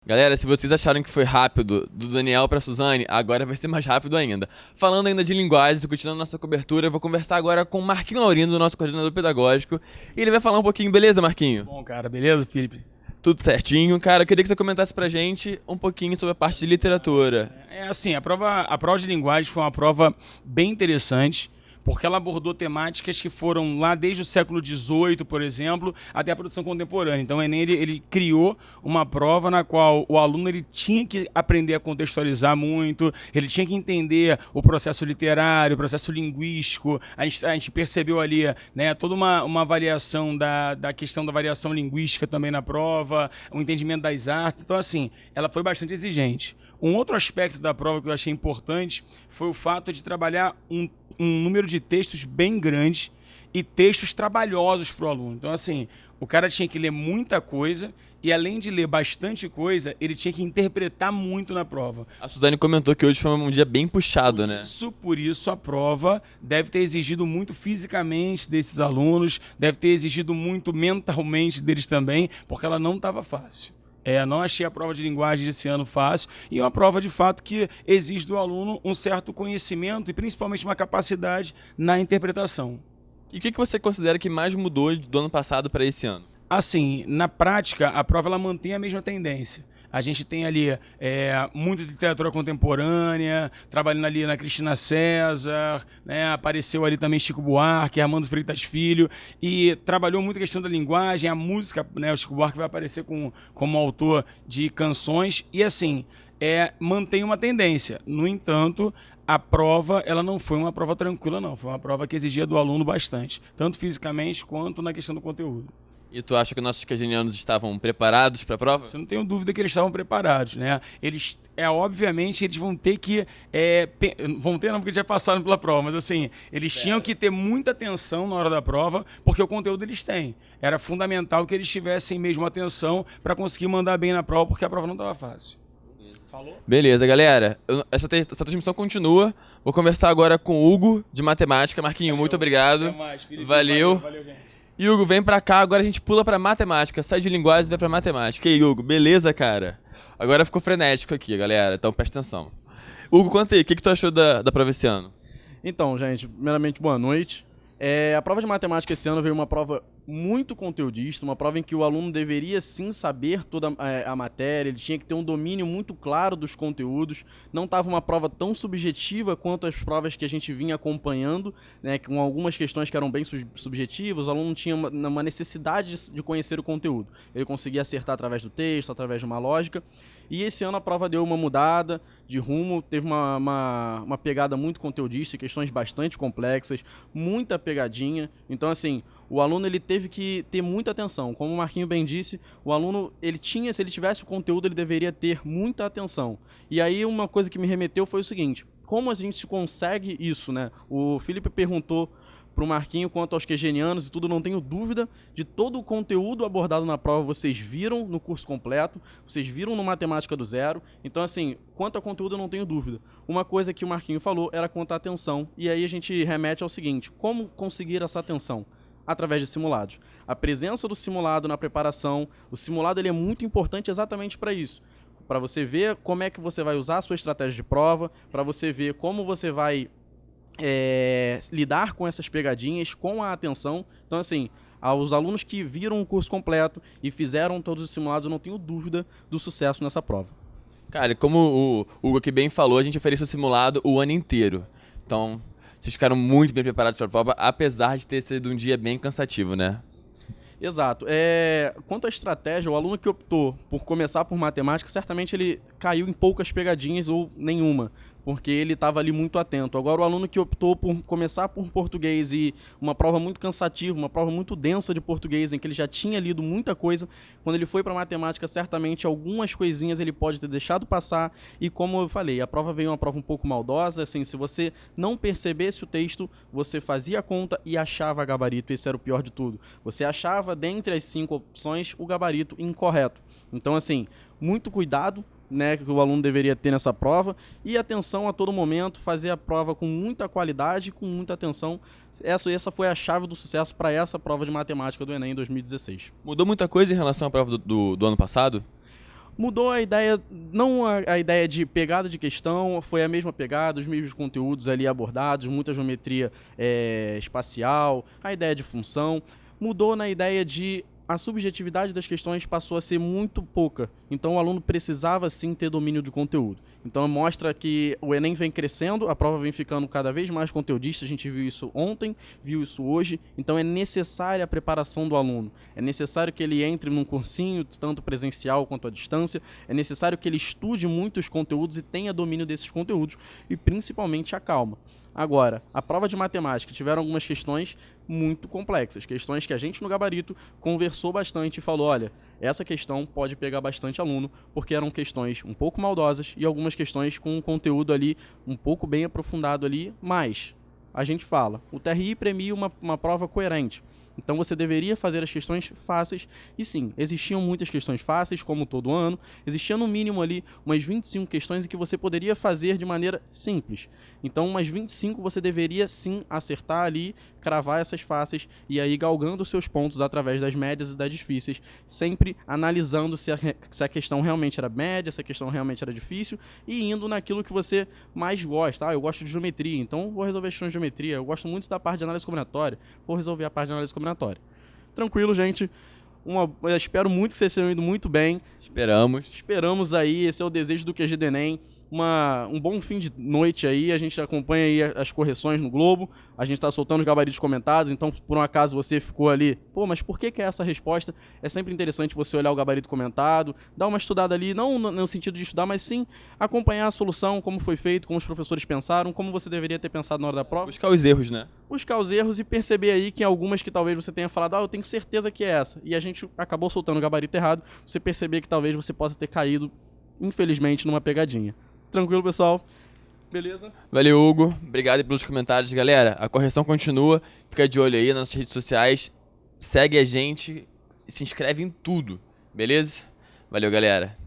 Galera, se vocês acharam que foi rápido do Daniel pra Suzane, agora vai ser mais rápido ainda. Falando ainda de linguagens e continuando nossa cobertura, eu vou conversar agora com o Marquinho Laurindo, do nosso coordenador pedagógico. E ele vai falar um pouquinho, beleza, Marquinho? Bom, cara, beleza, Felipe? Tudo certinho. Cara, eu queria que você comentasse pra gente um pouquinho sobre a parte de literatura. Assim, a prova de linguagem foi uma prova bem interessante, porque ela abordou temáticas que foram lá desde o século XVIII, por exemplo, até a produção contemporânea. Então, o Enem ele criou uma prova na qual o aluno ele tinha que aprender a contextualizar muito, ele tinha que entender o processo literário, o processo linguístico. A gente percebeu ali, né, toda uma variação da questão da variação linguística também na prova, o entendimento das artes. Então, assim, ela foi bastante exigente. Um outro aspecto da prova que eu achei importante foi o fato de trabalhar um número de textos bem grande e textos trabalhosos para o aluno. Então, assim, o cara tinha que ler muita coisa e, além de ler bastante coisa, ele tinha que interpretar muito na prova. A Suzane comentou que hoje foi um dia bem puxado, né? Por isso, a prova deve ter exigido muito fisicamente desses alunos, deve ter exigido muito mentalmente deles também, porque ela não estava fácil. Não achei a prova de linguagem desse ano fácil e é uma prova, de fato, que exige do aluno um certo conhecimento e principalmente uma capacidade na interpretação. E o que você considera que mais mudou do ano passado para esse ano? Assim, na prática, a prova ela mantém a mesma tendência. A gente tem ali muita literatura contemporânea, trabalhando ali na Cristina César, né? Apareceu ali também Chico Buarque, Armando Freitas Filho, e trabalhou muito a questão da linguagem, a música, né? O Chico Buarque vai aparecer como autor de canções, e assim, mantém uma tendência. No entanto, a prova ela não foi uma prova tranquila, não. Foi uma prova que exigia do aluno bastante, tanto fisicamente quanto na questão do conteúdo. E tu acha que nossos quegenianos estavam preparados para a prova? Eu não tenho dúvida que eles estavam preparados, né? Eles, obviamente, eles vão ter que... vão ter, não, porque eles já passaram pela prova, mas assim, eles tinham que ter muita atenção na hora da prova, porque o conteúdo eles têm. Era fundamental que eles tivessem mesmo atenção para conseguir mandar bem na prova, porque a prova não estava fácil. Falou? Beleza, galera. Essa transmissão continua. Vou conversar agora com o Hugo, de matemática. Marquinho, muito obrigado. Até mais, Felipe. Valeu. Valeu, gente. E Hugo, vem pra cá, agora a gente pula pra matemática, sai de linguagem e vai pra matemática. E aí, Hugo, beleza, cara? Agora ficou frenético aqui, galera, então presta atenção. Hugo, conta aí, o que tu achou da prova esse ano? Então, gente, primeiramente, boa noite. A prova de matemática esse ano veio uma prova muito conteudista, uma prova em que o aluno deveria sim saber toda a matéria, ele tinha que ter um domínio muito claro dos conteúdos, não estava uma prova tão subjetiva quanto as provas que a gente vinha acompanhando, né, com algumas questões que eram bem subjetivas, o aluno tinha uma necessidade de conhecer o conteúdo, ele conseguia acertar através do texto, através de uma lógica, e esse ano a prova deu uma mudada de rumo, teve uma pegada muito conteudista, questões bastante complexas, muita pegadinha, então assim, o aluno ele teve que ter muita atenção. Como o Marquinho bem disse, o aluno, se ele tivesse o conteúdo, ele deveria ter muita atenção. E aí uma coisa que me remeteu foi o seguinte, como a gente consegue isso, né? O Felipe perguntou para o Marquinho quanto aos quegenianos e tudo, não tenho dúvida de todo o conteúdo abordado na prova, vocês viram no curso completo, vocês viram no Matemática do Zero, então assim, quanto ao conteúdo eu não tenho dúvida. Uma coisa que o Marquinho falou era quanto à atenção, e aí a gente remete ao seguinte, como conseguir essa atenção? Através de simulados. A presença do simulado na preparação, o simulado ele é muito importante exatamente para isso. Para você ver como é que você vai usar a sua estratégia de prova, para você ver como você vai lidar com essas pegadinhas, com a atenção. Então, assim, aos alunos que viram o curso completo e fizeram todos os simulados, eu não tenho dúvida do sucesso nessa prova. Cara, como o Hugo aqui bem falou, a gente ofereceu simulado o ano inteiro. Então, vocês ficaram muito bem preparados para a prova, apesar de ter sido um dia bem cansativo, né? Exato. Quanto à estratégia, o aluno que optou por começar por matemática, certamente ele caiu em poucas pegadinhas ou nenhuma, porque ele estava ali muito atento. Agora, o aluno que optou por começar por português e uma prova muito cansativa, uma prova muito densa de português, em que ele já tinha lido muita coisa, quando ele foi para matemática, certamente algumas coisinhas ele pode ter deixado passar, e como eu falei, a prova veio uma prova um pouco maldosa, assim, se você não percebesse o texto, você fazia a conta e achava gabarito, esse era o pior de tudo. Você achava, dentre as 5 opções, o gabarito incorreto. Então, assim, muito cuidado, né, que o aluno deveria ter nessa prova, e atenção a todo momento, fazer a prova com muita qualidade, com muita atenção. Essa foi a chave do sucesso para essa prova de matemática do Enem 2016. Mudou muita coisa em relação à prova do ano passado? Mudou a ideia, não a ideia de pegada de questão, foi a mesma pegada, os mesmos conteúdos ali abordados, muita geometria espacial, a ideia de função. Mudou na ideia de a subjetividade das questões passou a ser muito pouca. Então o aluno precisava sim ter domínio do conteúdo. Então mostra que o Enem vem crescendo, a prova vem ficando cada vez mais conteudista, a gente viu isso ontem, viu isso hoje. Então é necessária a preparação do aluno. É necessário que ele entre num cursinho, tanto presencial quanto à distância. É necessário que ele estude muitos conteúdos e tenha domínio desses conteúdos e principalmente a calma. Agora, a prova de matemática tiveram algumas questões muito complexas, questões que a gente no gabarito conversou bastante e falou, olha, essa questão pode pegar bastante aluno, porque eram questões um pouco maldosas e algumas questões com um conteúdo ali um pouco bem aprofundado ali, mas a gente fala, o TRI premia uma prova coerente. Então você deveria fazer as questões fáceis, e sim, existiam muitas questões fáceis, como todo ano, existia no mínimo ali umas 25 questões em que você poderia fazer de maneira simples. Então umas 25 você deveria sim acertar ali, cravar essas fáceis, e aí galgando os seus pontos através das médias e das difíceis, sempre analisando se a questão realmente era média, se a questão realmente era difícil, e indo naquilo que você mais gosta. Eu gosto de geometria, então vou resolver questões de geometria. Eu gosto muito da parte de análise combinatória, vou resolver a parte de análise combinatória. Tranquilo, gente. Eu espero muito que vocês tenham ido muito bem. Esperamos aí. Esse é o desejo do QG do Enem. Um bom fim de noite aí. A gente acompanha aí as correções no Globo. A gente está soltando os gabaritos comentados. Então, por um acaso, você ficou ali, pô, mas por que é essa resposta? É sempre interessante você olhar o gabarito comentado, dar uma estudada ali, não no sentido de estudar, mas sim acompanhar a solução, como foi feito, como os professores pensaram, como você deveria ter pensado na hora da prova. Buscar os erros, né? Buscar os erros e perceber aí que algumas que talvez você tenha falado, eu tenho certeza que é essa. E a gente acabou soltando o gabarito errado. Você perceber que talvez você possa ter caído, infelizmente, numa pegadinha. Tranquilo, pessoal? Beleza? Valeu, Hugo. Obrigado pelos comentários, galera. A correção continua. Fica de olho aí nas nossas redes sociais. Segue a gente e se inscreve em tudo. Beleza? Valeu, galera.